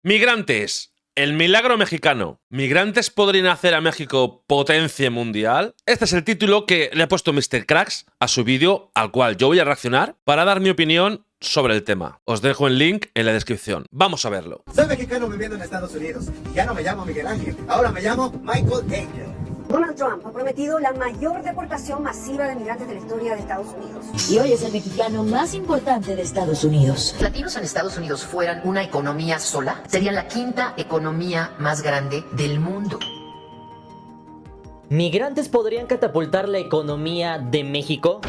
Migrantes. El milagro mexicano. ¿Migrantes podrían hacer a México potencia mundial? Este es el título que le ha puesto Mr. Cracks a su vídeo, al cual yo voy a reaccionar para dar mi opinión sobre el tema. Os dejo el link en la descripción. Vamos a verlo. Soy mexicano viviendo en Estados Unidos. Ya no me llamo Miguel Ángel, ahora me llamo Michael Angel. Donald Trump ha prometido la mayor deportación masiva de migrantes de la historia de Estados Unidos. Y hoy es el mexicano más importante de Estados Unidos. Latinos en Estados Unidos fueran una economía sola, serían la quinta economía más grande del mundo. ¿Migrantes podrían catapultar la economía de México?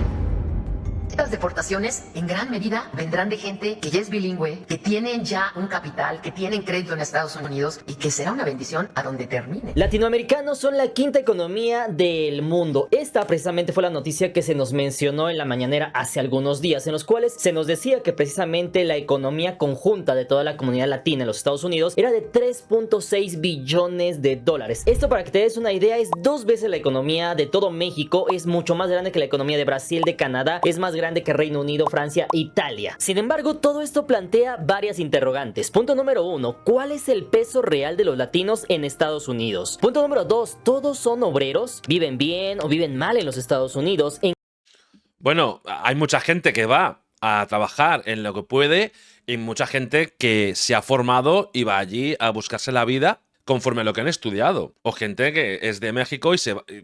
Estas deportaciones en gran medida vendrán de gente que ya es bilingüe, que tienen ya un capital, que tienen crédito en Estados Unidos y que será una bendición a donde termine. Latinoamericanos son la quinta economía del mundo. Esta precisamente fue la noticia que se nos mencionó en la mañanera hace algunos días, en los cuales se nos decía que precisamente la economía conjunta de toda la comunidad latina en los Estados Unidos era de 3.6 billones de dólares. Esto, para que te des una idea, es 2 veces la economía de todo México, es mucho más grande que la economía de Brasil, de Canadá, es más grande que Reino Unido, Francia, Italia. Sin embargo, todo esto plantea varias interrogantes. Punto número 1, ¿cuál es el peso real de los latinos en Estados Unidos? Punto número 2, ¿todos son obreros? ¿Viven bien o viven mal en los Estados Unidos? Bueno, hay mucha gente que va a trabajar en lo que puede y mucha gente que se ha formado y va allí a buscarse la vida conforme a lo que han estudiado. O gente que es de México y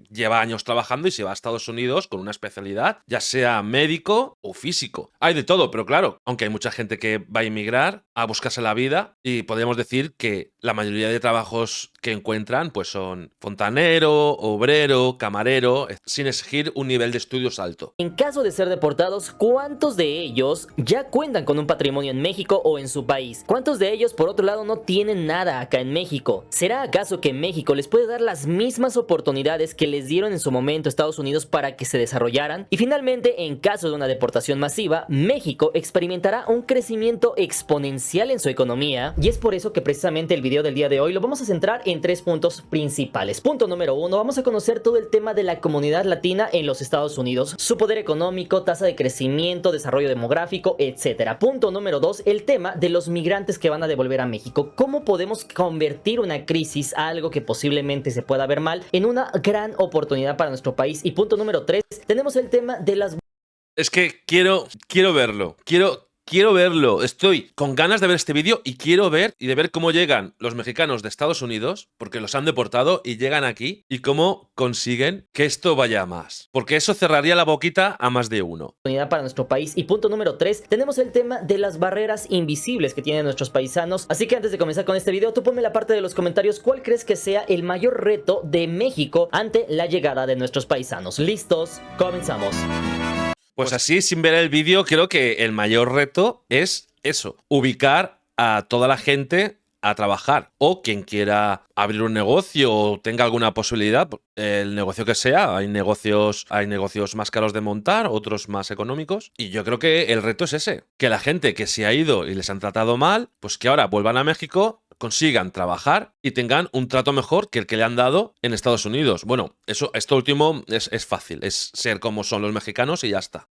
lleva años trabajando y se va a Estados Unidos con una especialidad, ya sea médico o físico. Hay de todo, pero claro, aunque hay mucha gente que va a inmigrar a buscarse la vida, y podríamos decir que la mayoría de trabajos que encuentran pues son fontanero, obrero, camarero, sin exigir un nivel de estudios alto. En caso de ser deportados, ¿cuántos de ellos ya cuentan con un patrimonio en México o en su país? ¿Cuántos de ellos, por otro lado, no tienen nada acá en México? ¿Será acaso que México les puede dar las mismas oportunidades que les dieron en su momento Estados Unidos para que se desarrollaran? Y finalmente, en caso de una deportación masiva, México experimentará un crecimiento exponencial en su economía, y es por eso que precisamente el video del día de hoy lo vamos a centrar en 3 puntos principales. Punto número 1, vamos a conocer todo el tema de la comunidad latina en los Estados Unidos, su poder económico, tasa de crecimiento, desarrollo demográfico, etc. Punto número 2, el tema de los migrantes que van a devolver a México. ¿Cómo podemos convertir una crisis a algo que posiblemente se pueda ver mal en una gran oportunidad para nuestro país? Y punto número 3, tenemos el tema de las... Es que quiero verlo. Quiero verlo, estoy con ganas de ver este vídeo y quiero ver y de ver cómo llegan los mexicanos de Estados Unidos, porque los han deportado y llegan aquí, y cómo consiguen que esto vaya a más, porque eso cerraría la boquita a más de uno. Para nuestro país. Y punto número 3, tenemos el tema de las barreras invisibles que tienen nuestros paisanos. Así que antes de comenzar con este video, tú ponme en la parte de los comentarios cuál crees que sea el mayor reto de México ante la llegada de nuestros paisanos. ¿Listos? Comenzamos. Pues así, sin ver el vídeo, creo que el mayor reto es eso, ubicar a toda la gente a trabajar, o quien quiera abrir un negocio o tenga alguna posibilidad, el negocio que sea. Hay negocios más caros de montar, otros más económicos, y yo creo que el reto es ese, que la gente que se ha ido y les han tratado mal, pues que ahora vuelvan a México, consigan trabajar y tengan un trato mejor que el que le han dado en Estados Unidos. Bueno, esto último es fácil, es ser como son los mexicanos y ya está.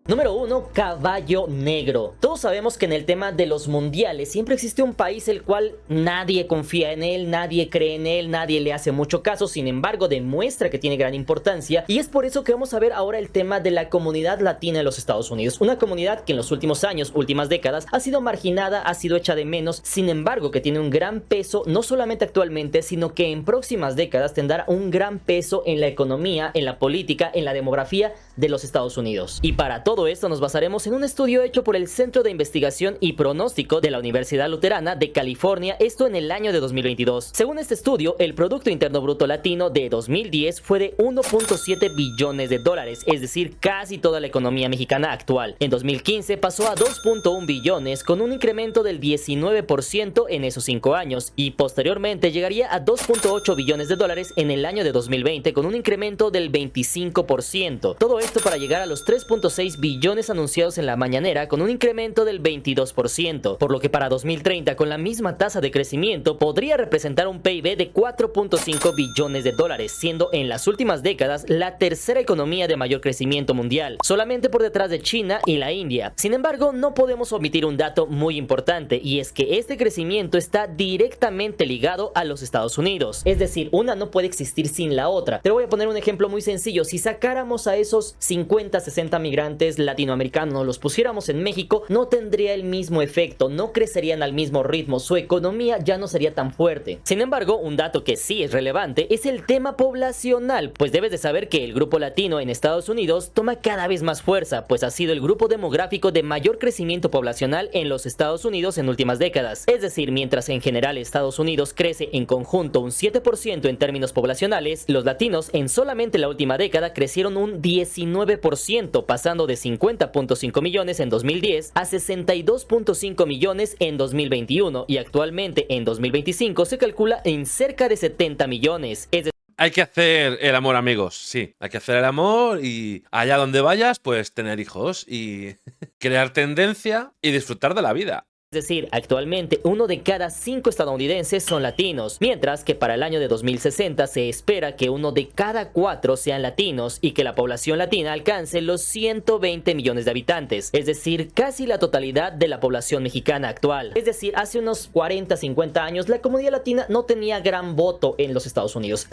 Número 1, caballo negro. Todos sabemos que en el tema de los mundiales siempre existe un país el cual nadie confía en él, nadie cree en él, nadie le hace mucho caso. Sin embargo, demuestra que tiene gran importancia, y es por eso que vamos a ver ahora el tema de la comunidad latina en los Estados Unidos. Una comunidad que en los últimos años, últimas décadas, ha sido marginada, ha sido hecha de menos. Sin embargo, que tiene un gran peso, no solamente actualmente, sino que en próximas décadas tendrá un gran peso en la economía, en la política, en la demografía de los Estados Unidos. Y para todo esto nos basaremos en un estudio hecho por el Centro de Investigación y Pronóstico de la Universidad Luterana de California, esto en el año de 2022. Según este estudio, el Producto Interno Bruto Latino de 2010 fue de 1.7 billones de dólares, es decir, casi toda la economía mexicana actual. En 2015 pasó a 2.1 billones, con un incremento del 19% en esos 5 años, y posteriormente llegaría a 2.8 billones de dólares en el año de 2020, con un incremento del 25%. Todo esto para llegar a los 3.6 billones anunciados en la mañanera, con un incremento del 22%, por lo que para 2030 con la misma tasa de crecimiento podría representar un PIB de 4.5 billones de dólares, siendo en las últimas décadas la tercera economía de mayor crecimiento mundial, solamente por detrás de China y la India. Sin embargo, no podemos omitir un dato muy importante, y es que este crecimiento está directamente ligado a los Estados Unidos. Es decir, una no puede existir sin la otra. Te voy a poner un ejemplo muy sencillo. Si sacáramos a esos 50, 60 migrantes latinoamericanos, los pusiéramos en México, no tendría el mismo efecto, no crecerían al mismo ritmo, su economía ya no sería tan fuerte. Sin embargo, un dato que sí es relevante es el tema poblacional, pues debes de saber que el grupo latino en Estados Unidos toma cada vez más fuerza, pues ha sido el grupo demográfico de mayor crecimiento poblacional en los Estados Unidos en últimas décadas. Es decir, mientras en general Estados Unidos crece en conjunto un 7% en términos poblacionales, los latinos en solamente la última década crecieron un 19%, pasando de 50.5 millones en 2010 a 62.5 millones en 2021, y actualmente en 2025 se calcula en cerca de 70 millones. Hay que hacer el amor, amigos, sí. Hay que hacer el amor y allá donde vayas, pues tener hijos y crear tendencia y disfrutar de la vida. Es decir, actualmente 1 de cada 5 estadounidenses son latinos, mientras que para el año de 2060 se espera que 1 de cada 4 sean latinos y que la población latina alcance los 120 millones de habitantes, es decir, casi la totalidad de la población mexicana actual. Es decir, hace unos 40, 50 años la comunidad latina no tenía gran voto en los Estados Unidos.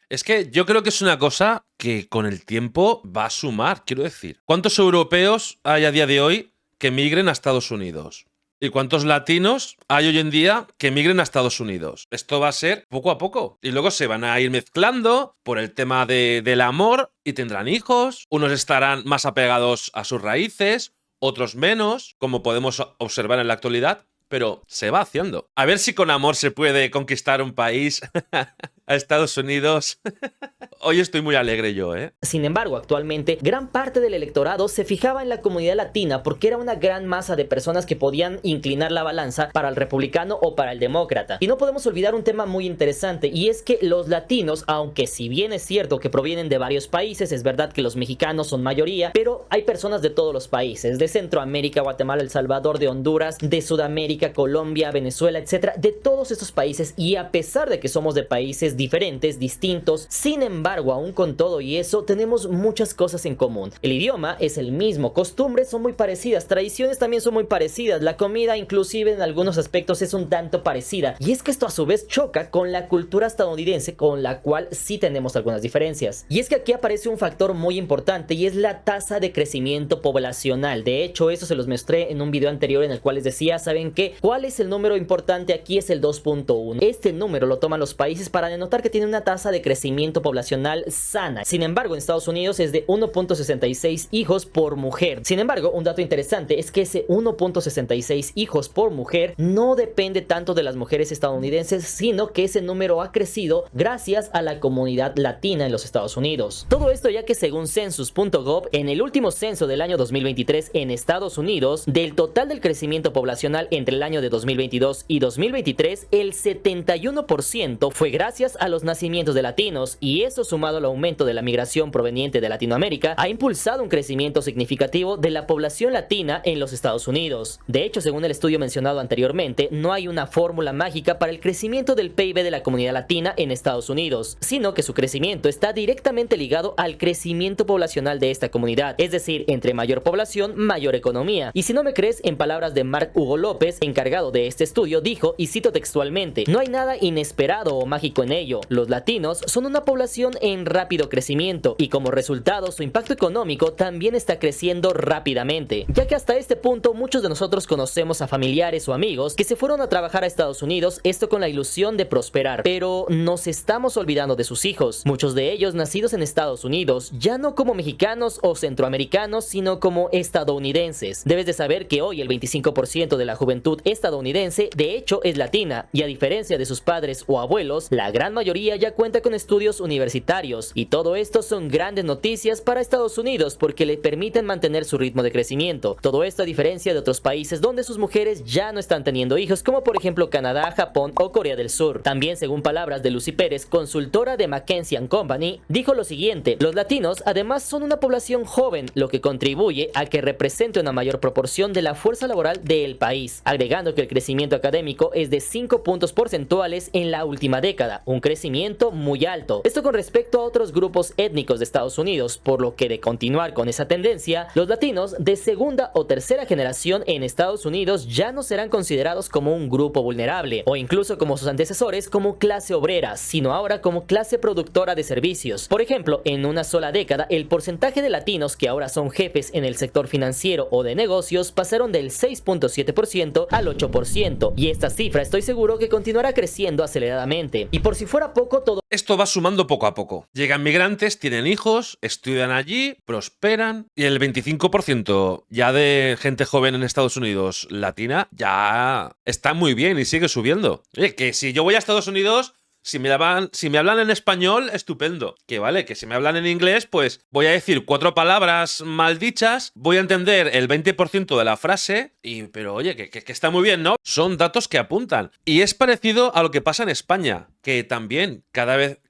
Es que yo creo que es una cosa que con el tiempo va a sumar, quiero decir. ¿Cuántos europeos hay a día de hoy que migren a Estados Unidos? ¿Y cuántos latinos hay hoy en día que migren a Estados Unidos? Esto va a ser poco a poco. Y luego se van a ir mezclando por el tema del amor y tendrán hijos. Unos estarán más apegados a sus raíces, otros menos, como podemos observar en la actualidad. Pero se va haciendo. A ver si con amor se puede conquistar un país a Estados Unidos. Hoy estoy muy alegre yo, ¿eh? Sin embargo, actualmente, gran parte del electorado se fijaba en la comunidad latina porque era una gran masa de personas que podían inclinar la balanza para el republicano o para el demócrata. Y no podemos olvidar un tema muy interesante, y es que los latinos, aunque si bien es cierto que provienen de varios países, es verdad que los mexicanos son mayoría, pero hay personas de todos los países, de Centroamérica, Guatemala, El Salvador, de Honduras, de Sudamérica, Colombia, Venezuela, etcétera, de todos estos países, y a pesar de que somos de países diferentes, distintos, sin embargo, aún con todo y eso, tenemos muchas cosas en común. El idioma es el mismo, costumbres son muy parecidas, tradiciones también son muy parecidas, la comida inclusive en algunos aspectos es un tanto parecida, y es que esto a su vez choca con la cultura estadounidense, con la cual sí tenemos algunas diferencias. Y es que aquí aparece un factor muy importante, y es la tasa de crecimiento poblacional. De hecho, eso se los mostré en un video anterior en el cual les decía, ¿saben qué? ¿Cuál es el número importante aquí? Es el 2.1. Este número lo toman los países para denotar que tienen una tasa de crecimiento poblacional sana. Sin embargo, en Estados Unidos es de 1.66 hijos por mujer. Sin embargo, un dato interesante es que ese 1.66 hijos por mujer no depende tanto de las mujeres estadounidenses, sino que ese número ha crecido gracias a la comunidad latina en los Estados Unidos. Todo esto ya que según census.gov, en el último censo del año 2023 en Estados Unidos, del total del crecimiento poblacional entre el año de 2022 y 2023, el 71% fue gracias a los nacimientos de latinos, y eso sumado al aumento de la migración proveniente de Latinoamérica ha impulsado un crecimiento significativo de la población latina en los Estados Unidos. De hecho, según el estudio mencionado anteriormente, no hay una fórmula mágica para el crecimiento del PIB de la comunidad latina en Estados Unidos, sino que su crecimiento está directamente ligado al crecimiento poblacional de esta comunidad, es decir, entre mayor población, mayor economía. Y si no me crees, en palabras de Mark Hugo López, encargado de este estudio, dijo, y cito textualmente: "No hay nada inesperado o mágico en ello. Los latinos son una población en rápido crecimiento, y como resultado su impacto económico también está creciendo rápidamente, ya que hasta este punto muchos de nosotros conocemos a familiares o amigos que se fueron a trabajar a Estados Unidos, esto con la ilusión de prosperar, pero nos estamos olvidando de sus hijos, muchos de ellos nacidos en Estados Unidos, ya no como mexicanos o centroamericanos, sino como estadounidenses. Debes de saber que hoy el 25% de la juventud estadounidense de hecho es latina, y a diferencia de sus padres o abuelos, la gran mayoría ya cuenta con estudios universitarios, y todo esto son grandes noticias para Estados Unidos porque le permiten mantener su ritmo de crecimiento. Todo esto a diferencia de otros países donde sus mujeres ya no están teniendo hijos, como por ejemplo Canadá, Japón o Corea del Sur. También, según palabras de Lucy Pérez, consultora de McKinsey & Company, dijo lo siguiente: los latinos además son una población joven, lo que contribuye a que represente una mayor proporción de la fuerza laboral del país, agregando que el crecimiento académico es de 5 puntos porcentuales en la última década, un crecimiento muy alto. Esto con respecto a otros grupos étnicos de Estados Unidos, por lo que de continuar con esa tendencia, los latinos de segunda o tercera generación en Estados Unidos ya no serán considerados como un grupo vulnerable, o incluso como sus antecesores como clase obrera, sino ahora como clase productora de servicios. Por ejemplo, en una sola década, el porcentaje de latinos que ahora son jefes en el sector financiero o de negocios pasaron del 6.7% al 8%, y esta cifra estoy seguro que continuará creciendo aceleradamente. Y por si fuera poco, todo Esto va sumando poco a poco. Llegan migrantes, tienen hijos, estudian allí, prosperan, y el 25% ya de gente joven en Estados Unidos latina ya está muy bien y sigue subiendo. Oye, que si yo voy a Estados Unidos, si me hablan en español, estupendo. Que vale, que si me hablan en inglés, pues voy a decir 4 palabras mal dichas, voy a entender el 20% de la frase, pero oye, que está muy bien, ¿no? Son datos que apuntan. Y es parecido a lo que pasa en España, que también cada vez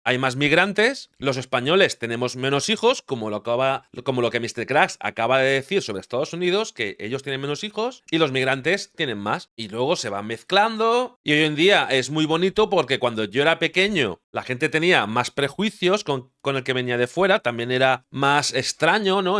hay más migrantes, los españoles tenemos menos hijos, como lo que Mr. Cracks acaba de decir sobre Estados Unidos, que ellos tienen menos hijos y los migrantes tienen más. Y luego se van mezclando, y hoy en día es muy bonito porque cuando yo era pequeño la gente tenía más prejuicios con el que venía de fuera, también era más extraño, ¿no?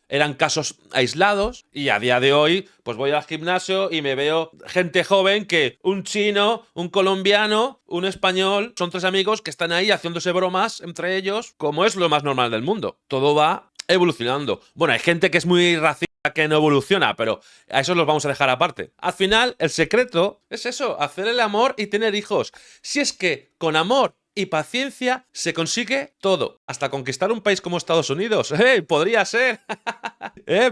Eran casos aislados, y a día de hoy pues voy al gimnasio y me veo gente joven que un chino, un colombiano, un español, son 3 amigos que están ahí haciéndose bromas entre ellos, como es lo más normal del mundo. Todo va evolucionando. Bueno, hay gente que es muy racista que no evoluciona, pero a esos los vamos a dejar aparte. Al final, el secreto es eso, hacer el amor y tener hijos. Si es que con amor y paciencia se consigue todo, hasta conquistar un país como Estados Unidos. Podría ser.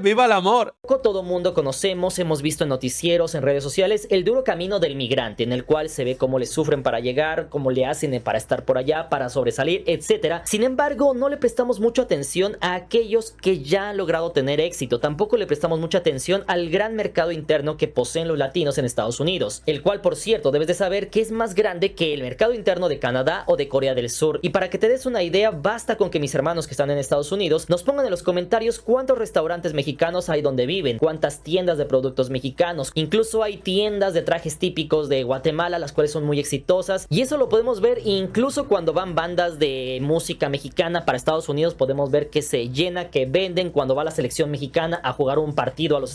¡Viva el amor! Todo mundo conocemos, hemos visto en noticieros, en redes sociales, el duro camino del migrante, en el cual se ve cómo le sufren para llegar, cómo le hacen para estar por allá, para sobresalir, etc. Sin embargo, no le prestamos mucha atención a aquellos que ya han logrado tener éxito. Tampoco le prestamos mucha atención al gran mercado interno que poseen los latinos en Estados Unidos, el cual, por cierto, debes de saber que es más grande que el mercado interno de Canadá o de Corea del Sur. Y para que te des una idea, basta con que mis hermanos que están en Estados Unidos nos pongan en los comentarios cuántos restaurantes mexicanos hay donde viven, cuántas tiendas de productos mexicanos, incluso hay tiendas de trajes típicos de Guatemala, las cuales son muy exitosas, y eso lo podemos ver incluso cuando van bandas de música mexicana para Estados Unidos. Podemos ver que se llena, que venden cuando va la selección mexicana a jugar un partido a los...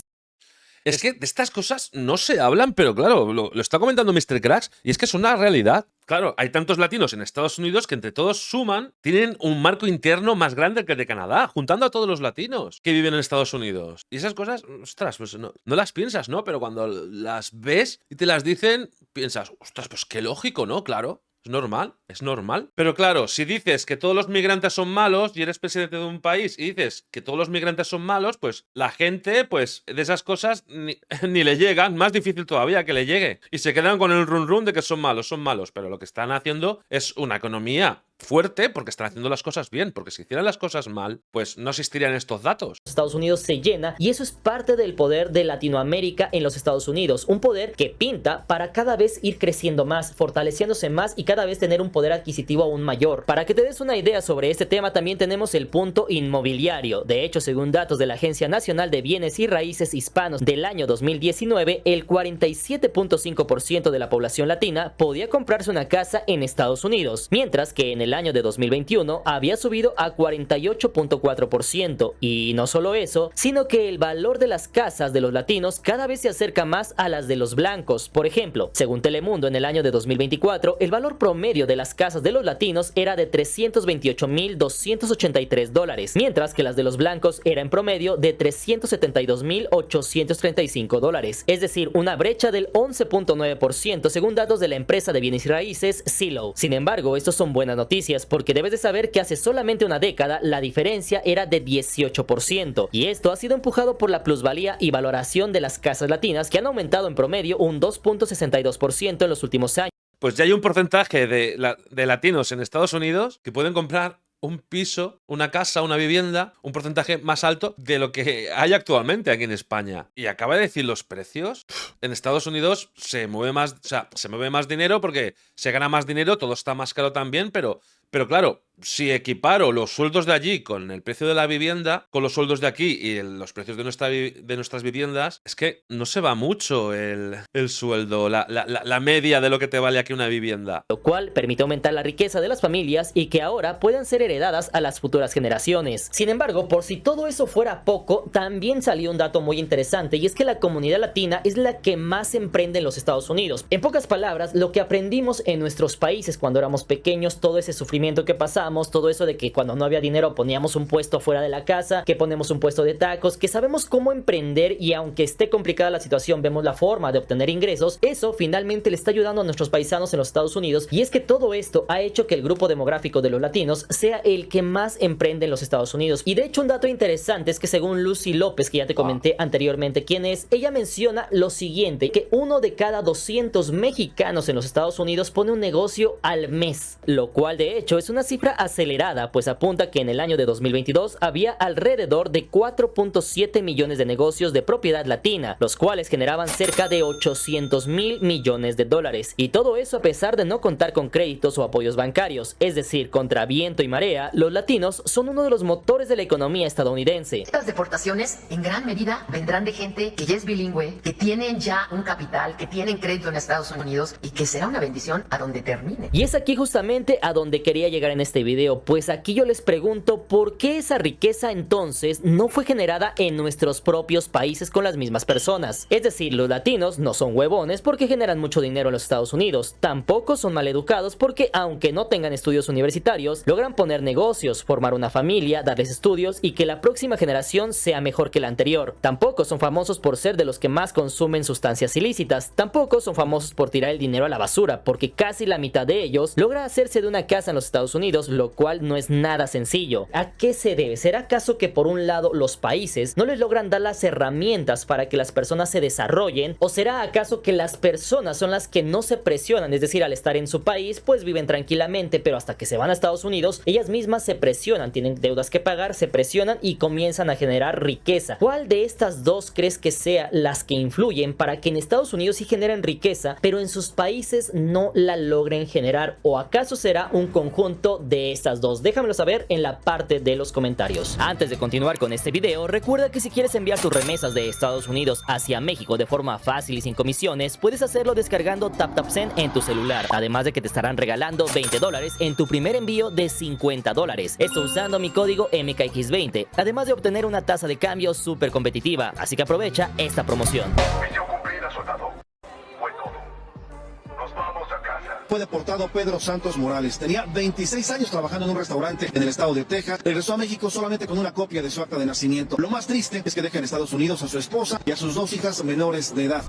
Es que de estas cosas no se hablan, pero claro, lo está comentando Mr. Cracks, y es que es una realidad. Claro, hay tantos latinos en Estados Unidos que entre todos suman, tienen un marco interno más grande que el de Canadá, juntando a todos los latinos que viven en Estados Unidos. Y esas cosas, ostras, pues no las piensas, ¿no? Pero cuando las ves y te las dicen, piensas, ostras, pues qué lógico, ¿no? Claro. Es normal. Pero claro, si dices que todos los migrantes son malos y eres presidente de un país y dices que todos los migrantes son malos, pues la gente, pues de esas cosas ni le llegan, más difícil todavía que le llegue. Y se quedan con el run de que son malos. Pero lo que están haciendo es una economía fuerte porque están haciendo las cosas bien, porque si hicieran las cosas mal, pues no existirían estos datos. Estados Unidos se llena, y eso es parte del poder de Latinoamérica en los Estados Unidos, un poder que pinta para cada vez ir creciendo más, fortaleciéndose más y cada vez tener un poder adquisitivo aún mayor. Para que te des una idea sobre este tema, también tenemos el punto inmobiliario. De hecho, según datos de la Agencia Nacional de Bienes y Raíces Hispanos del año 2019, el 47.5% de la población latina podía comprarse una casa en Estados Unidos, mientras que en el año de 2021 había subido a 48.4%. Y no solo eso, sino que el valor de las casas de los latinos cada vez se acerca más a las de los blancos. Por ejemplo, según Telemundo, en el año de 2024, el valor promedio de las casas de los latinos era de $328.283, mientras que las de los blancos era en promedio de $372.835, es decir, una brecha del 11.9% según datos de la empresa de bienes y raíces Zillow. Sin embargo, estos son buenas noticias, porque debes de saber que hace solamente una década la diferencia era de 18%, y esto ha sido empujado por la plusvalía y valoración de las casas latinas, que han aumentado en promedio un 2.62% en los últimos años. pues ya hay un porcentaje de latinos en Estados Unidos que pueden comprar un piso, una casa, una vivienda, un porcentaje más alto de lo que hay actualmente aquí en España. Y acaba de decir los precios. En Estados Unidos se mueve más, o sea, se mueve más dinero porque se gana más dinero, todo está más caro también, pero claro, si equiparo los sueldos de allí con el precio de la vivienda, con los sueldos de aquí y los precios de nuestras viviendas, es que no se va mucho el sueldo, la media de lo que te vale aquí una vivienda. Lo cual permite aumentar la riqueza de las familias y que ahora puedan ser heredadas a las futuras generaciones. Sin embargo, por si todo eso fuera poco, también salió un dato muy interesante, y es que la comunidad latina es la que más emprende en los Estados Unidos. En pocas palabras, lo que aprendimos en nuestros países cuando éramos pequeños, todo ese sufrimiento que pasamos, todo eso de que cuando no había dinero poníamos un puesto fuera de la casa, que ponemos un puesto de tacos, que sabemos cómo emprender y aunque esté complicada la situación vemos la forma de obtener ingresos, eso finalmente le está ayudando a nuestros paisanos en los Estados Unidos, y es que todo esto ha hecho que el grupo demográfico de los latinos sea el que más emprende en los Estados Unidos. Y de hecho un dato interesante es que según Lucy López, que ya te comenté anteriormente quién es, ella menciona lo siguiente, que 1 de cada 200 mexicanos en los Estados Unidos pone un negocio al mes, lo cual de hecho es una cifra acelerada, pues apunta que en el año de 2022 había alrededor de 4.7 millones de negocios de propiedad latina, los cuales generaban cerca de 800,000 millones de dólares. Y todo eso a pesar de no contar con créditos o apoyos bancarios, es decir, contra viento y marea, los latinos son uno de los motores de la economía estadounidense. Estas deportaciones en gran medida vendrán de gente que ya es bilingüe, que tienen ya un capital, que tienen crédito en Estados Unidos y que será una bendición a donde termine. Y es aquí justamente a donde quería llegar en este video, pues aquí yo les pregunto por qué esa riqueza entonces no fue generada en nuestros propios países con las mismas personas. Es decir, los latinos no son huevones porque generan mucho dinero en los Estados Unidos, tampoco son maleducados porque aunque no tengan estudios universitarios, logran poner negocios, formar una familia, darles estudios y que la próxima generación sea mejor que la anterior. Tampoco son famosos por ser de los que más consumen sustancias ilícitas, tampoco son famosos por tirar el dinero a la basura, porque casi la mitad de ellos logra hacerse de una casa en los Estados Unidos, lo cual no es nada sencillo. ¿A qué se debe? ¿Será acaso que por un lado los países no les logran dar las herramientas para que las personas se desarrollen? ¿O será acaso que las personas son las que no se presionan? Es decir, al estar en su país pues viven tranquilamente, pero hasta que se van a Estados Unidos ellas mismas se presionan, tienen deudas que pagar, se presionan y comienzan a generar riqueza. ¿Cuál de estas dos crees que sea las que influyen para que en Estados Unidos sí generen riqueza, pero en sus países no la logren generar? ¿O acaso será un conjunto de estas dos? Déjamelo saber en la parte de los comentarios. Antes de continuar con este video, recuerda que si quieres enviar tus remesas de Estados Unidos hacia México de forma fácil y sin comisiones, puedes hacerlo descargando TapTapSend en tu celular, además de que te estarán regalando $20 en tu primer envío de $50, esto usando mi código MKX20, además de obtener una tasa de cambio súper competitiva, así que aprovecha esta promoción. Misión cumplida, soldado. Fue todo. Nos vamos a casa. Fue deportado Pedro Santos Morales. Tenía 26 años trabajando en un restaurante en el estado de Texas. Regresó a México solamente con una copia de su acta de nacimiento. Lo más triste es que deja en Estados Unidos a su esposa y a sus 2 hijas menores de edad.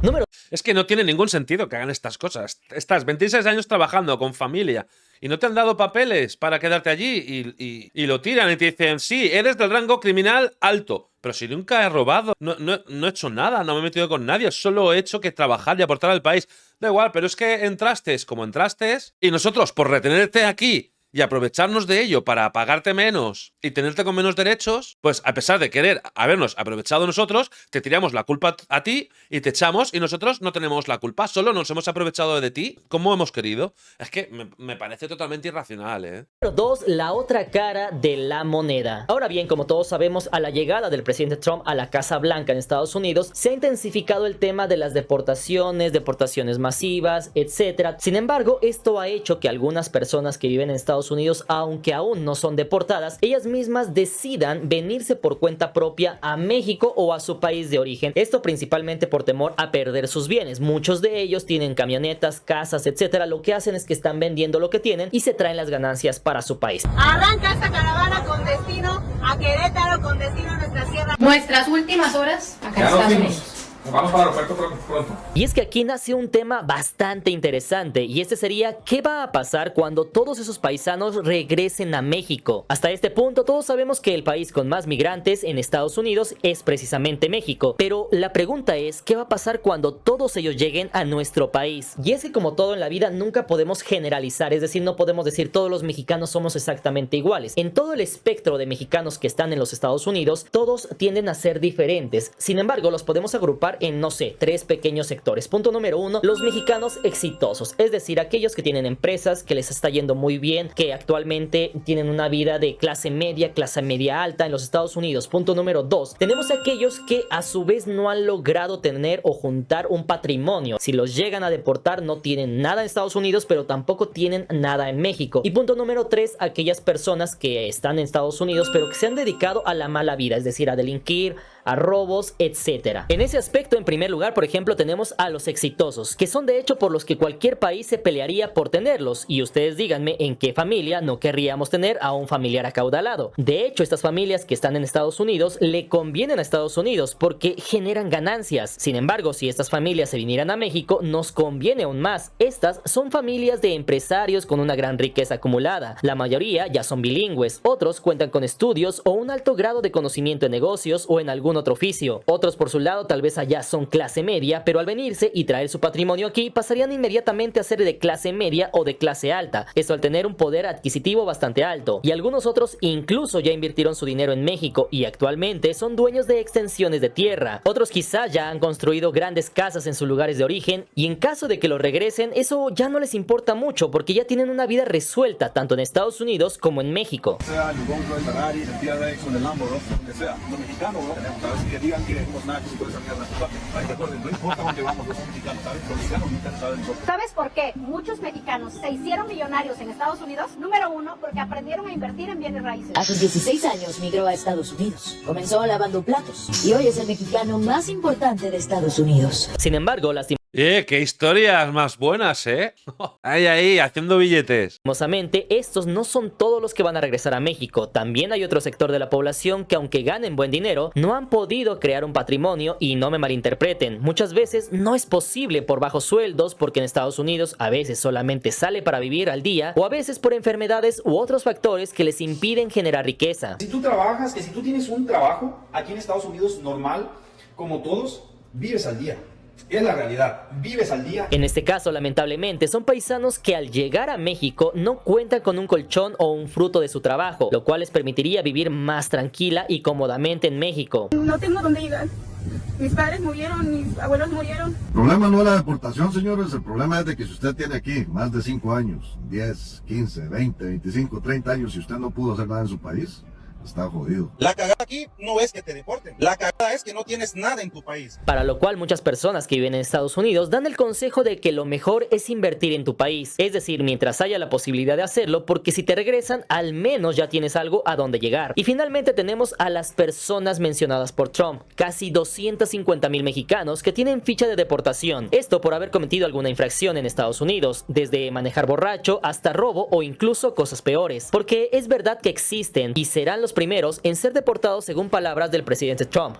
Es que no tiene ningún sentido que hagan estas cosas. Estás 26 años trabajando con familia y no te han dado papeles para quedarte allí y lo tiran y te dicen, sí, eres del rango criminal alto. Pero si nunca he robado, no he hecho nada, no me he metido con nadie, solo he hecho que trabajar y aportar al país. Da igual, pero es que entraste como entraste y nosotros, por retenerte aquí y aprovecharnos de ello para pagarte menos y tenerte con menos derechos, pues a pesar de querer habernos aprovechado nosotros, te tiramos la culpa a ti y te echamos y nosotros no tenemos la culpa, solo nos hemos aprovechado de ti como hemos querido. Es que me parece totalmente irracional, ¿eh? Número 2, la otra cara de la moneda. Ahora bien, como todos sabemos, a la llegada del presidente Trump a la Casa Blanca en Estados Unidos, se ha intensificado el tema de las deportaciones masivas, etc. Sin embargo, esto ha hecho que algunas personas que viven en Estados Unidos, aunque aún no son deportadas, ellas mismas decidan venirse por cuenta propia a México o a su país de origen. Esto principalmente por temor a perder sus bienes. Muchos de ellos tienen camionetas, casas, etcétera. Lo que hacen es que están vendiendo lo que tienen y se traen las ganancias para su país. Arranca esta caravana con destino a Querétaro, con destino a nuestra sierra. Nuestras últimas horas acá en Estados Unidos. Vamos para el aeropuerto pronto. Y es que aquí nace un tema bastante interesante, y este sería ¿qué va a pasar cuando todos esos paisanos regresen a México? Hasta este punto todos sabemos que el país con más migrantes en Estados Unidos es precisamente México, pero la pregunta es ¿qué va a pasar cuando todos ellos lleguen a nuestro país? Y es que como todo en la vida nunca podemos generalizar, es decir, no podemos decir todos los mexicanos somos exactamente iguales. En todo el espectro de mexicanos que están en los Estados Unidos, todos tienden a ser diferentes. Sin embargo, los podemos agrupar en, no sé, 3 pequeños sectores. Punto número 1, los mexicanos exitosos, es decir, aquellos que tienen empresas, que les está yendo muy bien, que actualmente tienen una vida de clase media alta en los Estados Unidos. Punto número 2, tenemos aquellos que a su vez no han logrado tener o juntar un patrimonio. Si los llegan a deportar, no tienen nada en Estados Unidos, pero tampoco tienen nada en México. Y punto número 3, aquellas personas que están en Estados Unidos, pero que se han dedicado a la mala vida, es decir, a delinquir, a robos, etcétera. En ese aspecto, en primer lugar, por ejemplo, tenemos a los exitosos, que son de hecho por los que cualquier país se pelearía por tenerlos, y ustedes díganme en qué familia no querríamos tener a un familiar acaudalado. De hecho, estas familias que están en Estados Unidos le convienen a Estados Unidos porque generan ganancias. Sin embargo, si estas familias se vinieran a México, nos conviene aún más. Estas son familias de empresarios con una gran riqueza acumulada. La mayoría ya son bilingües, otros cuentan con estudios o un alto grado de conocimiento en negocios o en algún otro oficio. Otros por su lado tal vez allá son clase media, pero al venirse y traer su patrimonio aquí pasarían inmediatamente a ser de clase media o de clase alta, esto al tener un poder adquisitivo bastante alto. Y algunos otros incluso ya invirtieron su dinero en México y actualmente son dueños de extensiones de tierra. Otros quizá ya han construido grandes casas en sus lugares de origen, y en caso de que los regresen, eso ya no les importa mucho porque ya tienen una vida resuelta tanto en Estados Unidos como en México. Sea el Gonzo, el Ferrari, el TRX o el Lambo, lo que sea. Los mexicanos, ¿no? ¿Sabes? Que digan que somos nachos y toda esa mierda. Recuerden, no importa dónde vamos, los mexicanos, ¿sabes? Los mexicanos nunca saben todo. ¿Sabes por qué muchos mexicanos se hicieron millonarios en Estados Unidos? Número 1, porque aprendieron a invertir en bienes raíces. A sus 16 años migró a Estados Unidos. Comenzó lavando platos y hoy es el mexicano más importante de Estados Unidos. Sin embargo, qué historias más buenas, ahí, haciendo billetes. lastimosamente, estos no son todos los que van a regresar a México. También hay otro sector de la población que, aunque ganen buen dinero, no han podido crear un patrimonio. Y no me malinterpreten, muchas veces no es posible por bajos sueldos, porque en Estados Unidos a veces solamente sale para vivir al día, o a veces por enfermedades u otros factores que les impiden generar riqueza. Si tú trabajas, que si tú tienes un trabajo aquí en Estados Unidos normal, como todos, vives al día. Es la realidad, vives al día. En este caso, lamentablemente, son paisanos que al llegar a México no cuentan con un colchón o un fruto de su trabajo, lo cual les permitiría vivir más tranquila y cómodamente en México. No tengo dónde llegar. Mis padres murieron, mis abuelos murieron. El problema no es la deportación, señores. El problema es de que si usted tiene aquí más de 5 años, 10, 15, 20, 25, 30 años y usted no pudo hacer nada en su país, está jodido. La cagada aquí no es que te deporten. La cagada es que no tienes nada en tu país. Para lo cual muchas personas que viven en Estados Unidos dan el consejo de que lo mejor es invertir en tu país. Es decir, mientras haya la posibilidad de hacerlo, porque si te regresan, al menos ya tienes algo a donde llegar. Y finalmente tenemos a las personas mencionadas por Trump. Casi 250,000 mexicanos que tienen ficha de deportación. Esto por haber cometido alguna infracción en Estados Unidos, desde manejar borracho hasta robo o incluso cosas peores. Porque es verdad que existen y serán los primeros en ser deportados, según palabras del presidente Trump.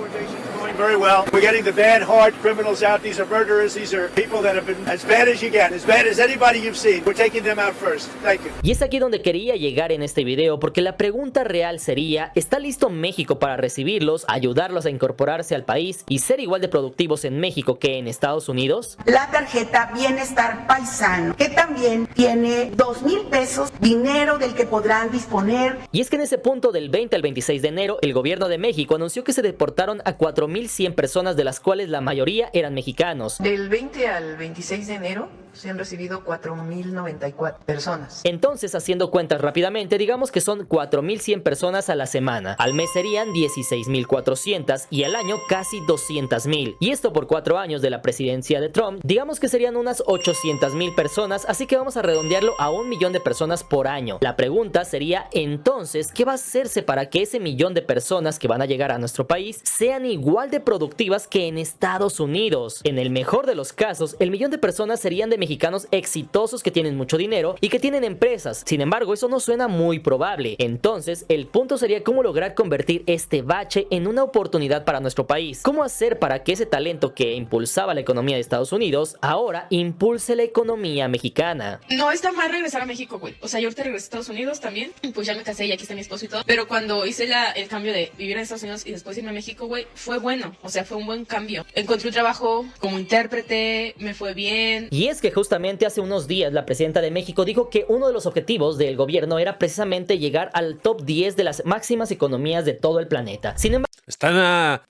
Very well. We're getting the bad, hard criminals out. These are murderers. These are people that have been as bad as you get, as bad as anybody you've seen. We're taking them out first. Thank you. Y es aquí donde quería llegar en este video, porque la pregunta real sería: ¿está listo México para recibirlos, ayudarlos a incorporarse al país y ser igual de productivos en México que en Estados Unidos? La tarjeta Bienestar Paisano, que también tiene 2,000 pesos, dinero del que podrán disponer. Y es que en ese punto, del 20 al 26 de enero, el gobierno de México anunció que se deportaron a 4,100 personas, de las cuales la mayoría eran mexicanos. Del 20 al 26 de enero se han recibido 4,094 personas. Entonces, haciendo cuentas rápidamente, digamos que son 4,100 personas a la semana. Al mes serían 16,400 y al año casi 200,000. Y esto por 4 años de la presidencia de Trump, digamos que serían unas 800,000 personas, así que vamos a redondearlo a 1,000,000 de personas por año. La pregunta sería entonces, ¿qué va a hacerse para que ese 1,000,000 de personas que van a llegar a nuestro país sean igual de productivas que en Estados Unidos? En el mejor de los casos, el 1,000,000 de personas serían de de mexicanos exitosos que tienen mucho dinero y que tienen empresas. Sin embargo, eso no suena muy probable. Entonces, el punto sería cómo lograr convertir este bache en una oportunidad para nuestro país. ¿Cómo hacer para que ese talento que impulsaba la economía de Estados Unidos ahora impulse la economía mexicana? No está mal regresar a México, güey. O sea, yo ahorita regresé a Estados Unidos también. Pues ya me casé y aquí está mi esposo y todo. Pero cuando hice el cambio de vivir en Estados Unidos y después irme a México, güey, fue bueno. O sea, fue un buen cambio. Encontré un trabajo como intérprete, me fue bien. Y es que justamente hace unos días la presidenta de México dijo que uno de los objetivos del gobierno era precisamente llegar al top 10 de las máximas economías de todo el planeta. Sin embargo,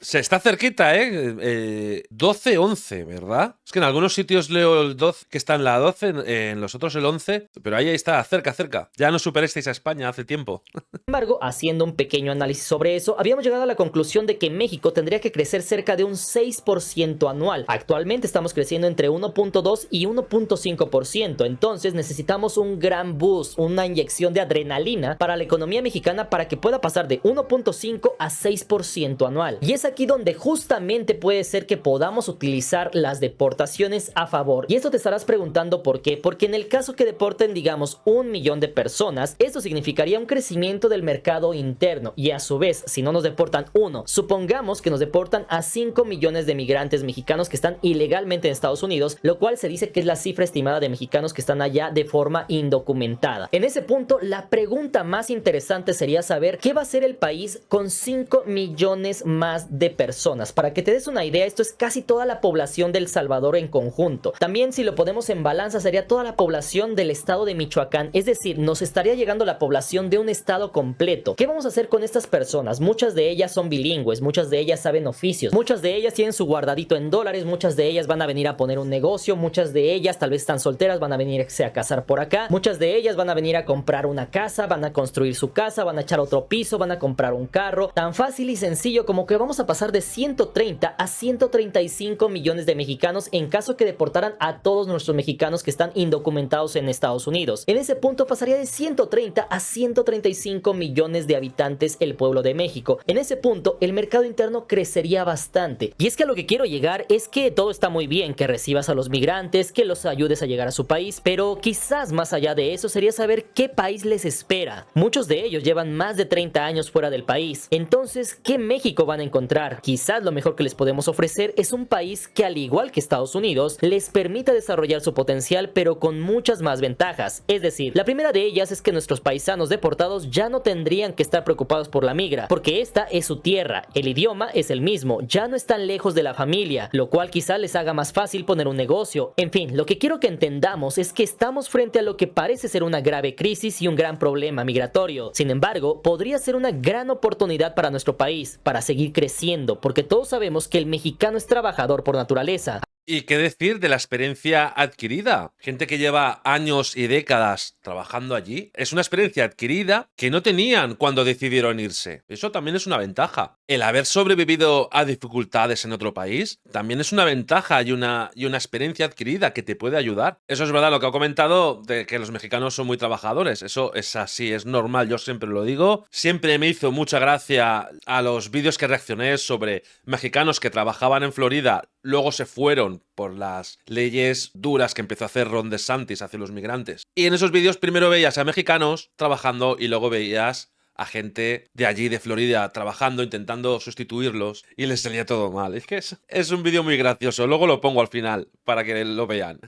se está cerquita, 12-11, ¿verdad? Es que en algunos sitios leo el 12, que está en la 12, en los otros el 11, pero ahí está, cerca. Ya no superasteis a España hace tiempo. Sin embargo, haciendo un pequeño análisis sobre eso, habíamos llegado a la conclusión de que México tendría que crecer cerca de un 6% anual. Actualmente estamos creciendo entre 1.2 y 1.5%, entonces necesitamos un gran boost, una inyección de adrenalina para la economía mexicana para que pueda pasar de 1.5 a 6% anual. Y es aquí donde justamente puede ser que podamos utilizar las deportaciones a favor. Y esto te estarás preguntando por qué. Porque en el caso que deporten, digamos, 1 millón de personas, esto significaría un crecimiento del mercado interno. Y a su vez, si no nos deportan uno, supongamos que nos deportan a 5 millones de migrantes mexicanos que están ilegalmente en Estados Unidos, lo cual se dice que es la cifra estimada de mexicanos que están allá de forma indocumentada. En ese punto, la pregunta más interesante sería saber qué va a hacer el país con 5 millones más de personas. Para que te des una idea, esto es casi toda la población de El Salvador en conjunto. También, si lo ponemos en balanza, sería toda la población del estado de Michoacán, es decir, nos estaría llegando la población de un estado completo. ¿Qué vamos a hacer con estas personas? Muchas de ellas son bilingües, muchas de ellas saben oficios, muchas de ellas tienen su guardadito en dólares, muchas de ellas van a venir a poner un negocio, muchas de ellas tal vez están solteras, van a venirse a casar por acá, muchas de ellas van a venir a comprar una casa, van a construir su casa, van a echar otro piso, van a comprar un carro. Tan fácil y sencillo como que vamos a pasar de 130 a 135 millones de mexicanos en caso que deportaran a todos nuestros mexicanos que están indocumentados en Estados Unidos. En ese punto pasaría de 130 a 135 millones de habitantes el pueblo de México. En ese punto el mercado interno crecería bastante. Y es que a lo que quiero llegar es que todo está muy bien, que recibas a los migrantes, que los ayudes a llegar a su país, pero quizás más allá de eso sería saber qué país les espera. Muchos de ellos llevan más de 30 años fuera del país. Entonces, ¿qué México van a encontrar? Quizás lo mejor que les podemos ofrecer es un país que, al igual que Estados Unidos, les permita desarrollar su potencial, pero con muchas más ventajas. Es decir, la primera de ellas es que nuestros paisanos deportados ya no tendrían que estar preocupados por la migra, porque esta es su tierra, el idioma es el mismo, ya no están lejos de la familia, lo cual quizás les haga más fácil poner un negocio. En fin, lo que quiero que entendamos es que estamos frente a lo que parece ser una grave crisis y un gran problema migratorio. Sin embargo, podría ser una gran oportunidad para nuestro país, para seguir creciendo, porque todos sabemos que el mexicano es trabajador por naturaleza. ¿Y qué decir de la experiencia adquirida? Gente que lleva años y décadas trabajando allí. Es una experiencia adquirida que no tenían cuando decidieron irse. Eso también es una ventaja. El haber sobrevivido a dificultades en otro país también es una ventaja y una experiencia adquirida que te puede ayudar. Eso es verdad lo que ha comentado de que los mexicanos son muy trabajadores. Eso es así, es normal, yo siempre lo digo. Siempre me hizo mucha gracia a los vídeos que reaccioné sobre mexicanos que trabajaban en Florida, luego se fueron por las leyes duras que empezó a hacer Ron DeSantis hacia los migrantes. Y en esos vídeos primero veías a mexicanos trabajando y luego veías a gente de allí, de Florida, trabajando, intentando sustituirlos, y les salía todo mal. Es que es un vídeo muy gracioso. Luego lo pongo al final para que lo vean.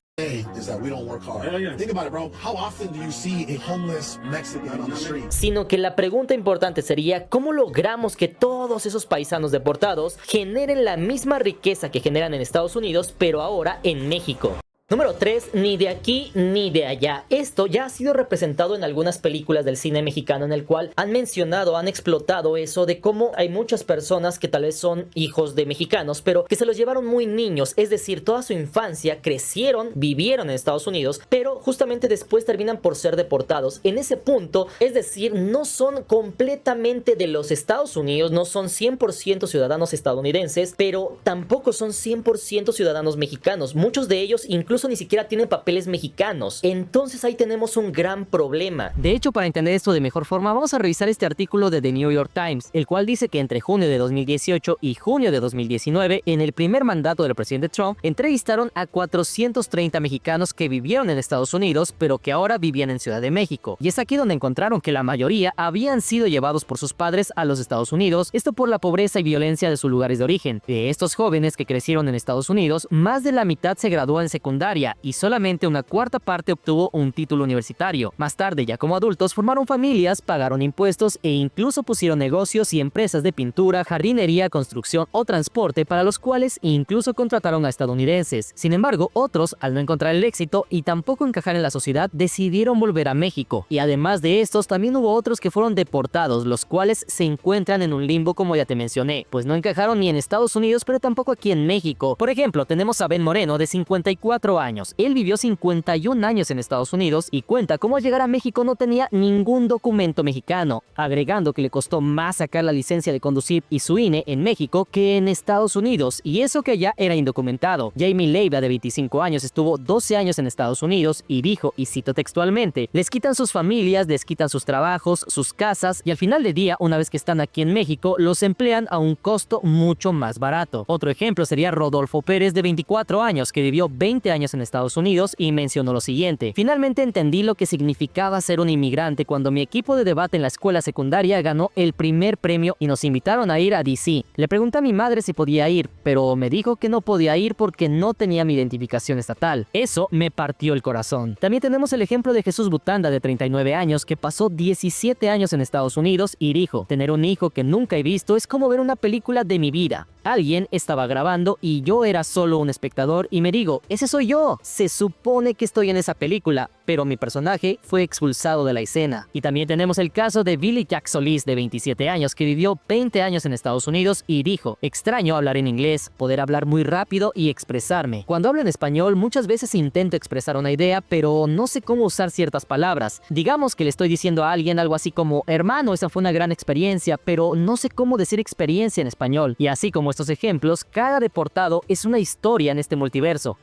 Sino que la pregunta importante sería ¿cómo logramos que todos esos paisanos deportados generen la misma riqueza que generan en Estados Unidos, pero ahora en México? Número 3, ni de aquí ni de allá. Esto ya ha sido representado en algunas películas del cine mexicano en el cual han mencionado, han explotado eso de cómo hay muchas personas que tal vez son hijos de mexicanos, pero que se los llevaron muy niños, es decir, toda su infancia crecieron, vivieron en Estados Unidos, pero justamente después terminan por ser deportados. En ese punto, es decir, no son completamente de los Estados Unidos, no son 100% ciudadanos estadounidenses, pero tampoco son 100% ciudadanos mexicanos. Muchos de ellos incluso incluso ni siquiera tienen papeles mexicanos. Entonces ahí tenemos un gran problema. De hecho, para entender esto de mejor forma, vamos a revisar este artículo de The New York Times, el cual dice que entre junio de 2018 y junio de 2019, en el primer mandato del presidente Trump, entrevistaron a 430 mexicanos que vivieron en Estados Unidos, pero que ahora vivían en Ciudad de México. Y es aquí donde encontraron que la mayoría habían sido llevados por sus padres a los Estados Unidos, esto por la pobreza y violencia de sus lugares de origen. De estos jóvenes que crecieron en Estados Unidos, más de la mitad se graduó en secundaria y solamente una cuarta parte obtuvo un título universitario. Más tarde, ya como adultos, formaron familias, pagaron impuestos e incluso pusieron negocios y empresas de pintura, jardinería, construcción o transporte, para los cuales incluso contrataron a estadounidenses. Sin embargo, otros, al no encontrar el éxito y tampoco encajar en la sociedad, decidieron volver a México. Y además de estos, también hubo otros que fueron deportados, los cuales se encuentran en un limbo, como ya te mencioné, pues no encajaron ni en Estados Unidos, pero tampoco aquí en México. Por ejemplo, tenemos a Ben Moreno, de 54 años. Él vivió 51 años en Estados Unidos y cuenta cómo al llegar a México no tenía ningún documento mexicano, agregando que le costó más sacar la licencia de conducir y su INE en México que en Estados Unidos, y eso que ya era indocumentado. Jamie Leiva, de 25 años, estuvo 12 años en Estados Unidos y dijo, y cito textualmente: les quitan sus familias, les quitan sus trabajos, sus casas, y al final del día, una vez que están aquí en México, los emplean a un costo mucho más barato. Otro ejemplo sería Rodolfo Pérez, de 24 años, que vivió 20 años en Estados Unidos y mencionó lo siguiente: finalmente entendí lo que significaba ser un inmigrante cuando mi equipo de debate en la escuela secundaria ganó el primer premio y nos invitaron a ir a DC. Le pregunté a mi madre si podía ir, pero me dijo que no podía ir porque no tenía mi identificación estatal. Eso me partió el corazón. También tenemos el ejemplo de Jesús Butanda, de 39 años, que pasó 17 años en Estados Unidos y dijo: tener un hijo que nunca he visto es como ver una película de mi vida. Alguien estaba grabando y yo era solo un espectador y me digo, ese soy yo. Se supone que estoy en esa película, pero mi personaje fue expulsado de la escena. Y también tenemos el caso de Billy Jack Solís, de 27 años, que vivió 20 años en Estados Unidos y dijo: extraño hablar en inglés, poder hablar muy rápido y expresarme. Cuando hablo en español, muchas veces intento expresar una idea, pero no sé cómo usar ciertas palabras. Digamos que le estoy diciendo a alguien algo así como: hermano, esa fue una gran experiencia, pero no sé cómo decir experiencia en español. Y así como estos ejemplos, cada deportado es una historia en este multiverso.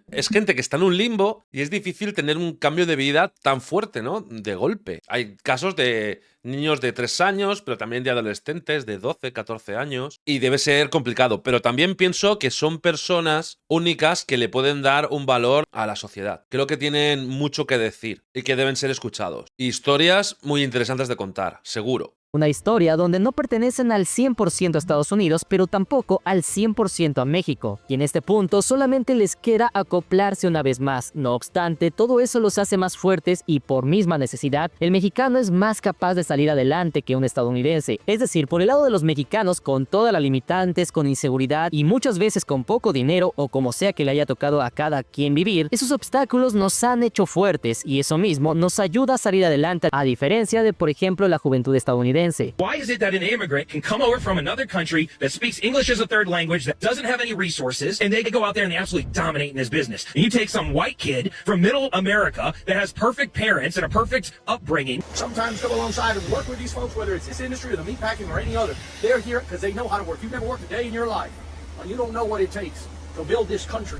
Es gente que está en un limbo y es difícil tener un cambio de vida tan fuerte, ¿no? De golpe. Hay casos de niños de 3 años, pero también de adolescentes de 12, 14 años. Y debe ser complicado. Pero también pienso que son personas únicas que le pueden dar un valor a la sociedad. Creo que tienen mucho que decir y que deben ser escuchados. Historias muy interesantes de contar, seguro. Una historia donde no pertenecen al 100% a Estados Unidos, pero tampoco al 100% a México. Y en este punto solamente les queda acoplarse una vez más. No obstante, todo eso los hace más fuertes y por misma necesidad, el mexicano es más capaz de salir adelante que un estadounidense. Es decir, por el lado de los mexicanos, con todas las limitantes, con inseguridad y muchas veces con poco dinero o como sea que le haya tocado a cada quien vivir, esos obstáculos nos han hecho fuertes y eso mismo nos ayuda a salir adelante, a diferencia de, por ejemplo, la juventud estadounidense. Why is it that an immigrant can come over from another country that speaks English as a third language, that doesn't have any resources, and they can go out there and they absolutely dominate in this business? And you take some white kid from middle America that has perfect parents and a perfect upbringing. Sometimes come alongside and work with these folks, whether it's this industry or the meatpacking or any other. They're here because they know how to work. You've never worked a day in your life. You don't know what it takes.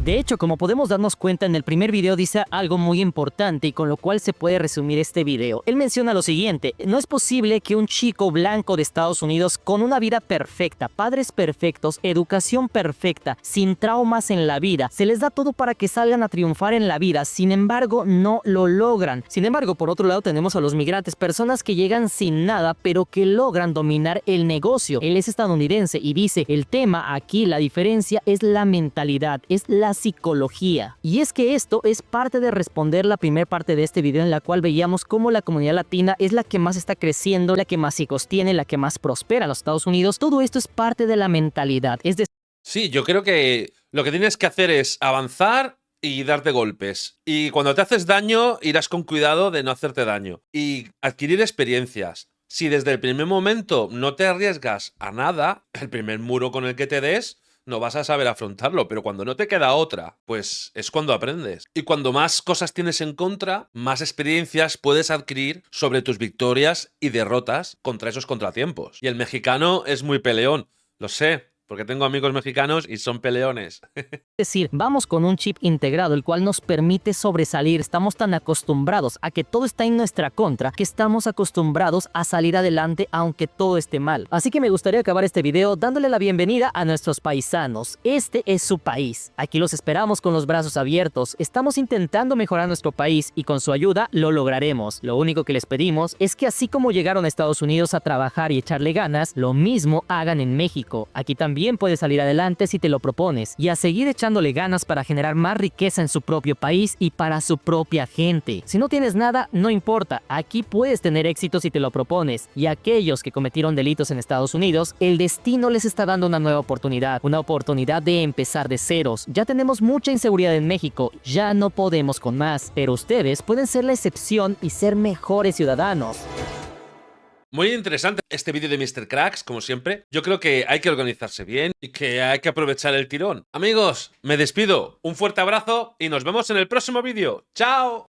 De hecho, como podemos darnos cuenta, en el primer video dice algo muy importante y con lo cual se puede resumir este video. Él menciona lo siguiente: no es posible que un chico blanco de Estados Unidos con una vida perfecta, padres perfectos, educación perfecta, sin traumas en la vida, se les da todo para que salgan a triunfar en la vida, sin embargo no lo logran. Sin embargo, por otro lado tenemos a los migrantes, personas que llegan sin nada pero que logran dominar el negocio. Él es estadounidense y dice: el tema aquí, la diferencia es la mentalidad, es la psicología. Y es que esto es parte de responder la primera parte de este video, en la cual veíamos cómo la comunidad latina es la que más está creciendo, la que más hijos tiene, la que más prospera en los Estados Unidos. Todo esto es parte de la mentalidad. Sí, yo creo que lo que tienes que hacer es avanzar y darte golpes. Y cuando te haces daño, irás con cuidado de no hacerte daño. Y adquirir experiencias. Si desde el primer momento no te arriesgas a nada, el primer muro con el que te des, no vas a saber afrontarlo, pero cuando no te queda otra, pues es cuando aprendes. Y cuando más cosas tienes en contra, más experiencias puedes adquirir sobre tus victorias y derrotas contra esos contratiempos. Y el mexicano es muy peleón, lo sé, porque tengo amigos mexicanos y son peleones. Es decir, vamos con un chip integrado, el cual nos permite sobresalir. Estamos tan acostumbrados a que todo está en nuestra contra, que estamos acostumbrados a salir adelante aunque todo esté mal. Así que me gustaría acabar este video dándole la bienvenida a nuestros paisanos. Este es su país. Aquí los esperamos con los brazos abiertos. Estamos intentando mejorar nuestro país y con su ayuda lo lograremos. Lo único que les pedimos es que así como llegaron a Estados Unidos a trabajar y echarle ganas, lo mismo hagan en México. Aquí también puedes salir adelante si te lo propones y a seguir echándole ganas para generar más riqueza en su propio país y para su propia gente. Si no tienes nada, no importa. Aquí puedes tener éxito si te lo propones. Y a aquellos que cometieron delitos en Estados Unidos, el destino les está dando una nueva oportunidad. Una oportunidad de empezar de ceros. Ya tenemos mucha inseguridad en México. Ya no podemos con más. Pero ustedes pueden ser la excepción y ser mejores ciudadanos. Muy interesante este vídeo de Mr. Cracks, como siempre. Yo creo que hay que organizarse bien y que hay que aprovechar el tirón. Amigos, me despido. Un fuerte abrazo y nos vemos en el próximo vídeo. ¡Chao!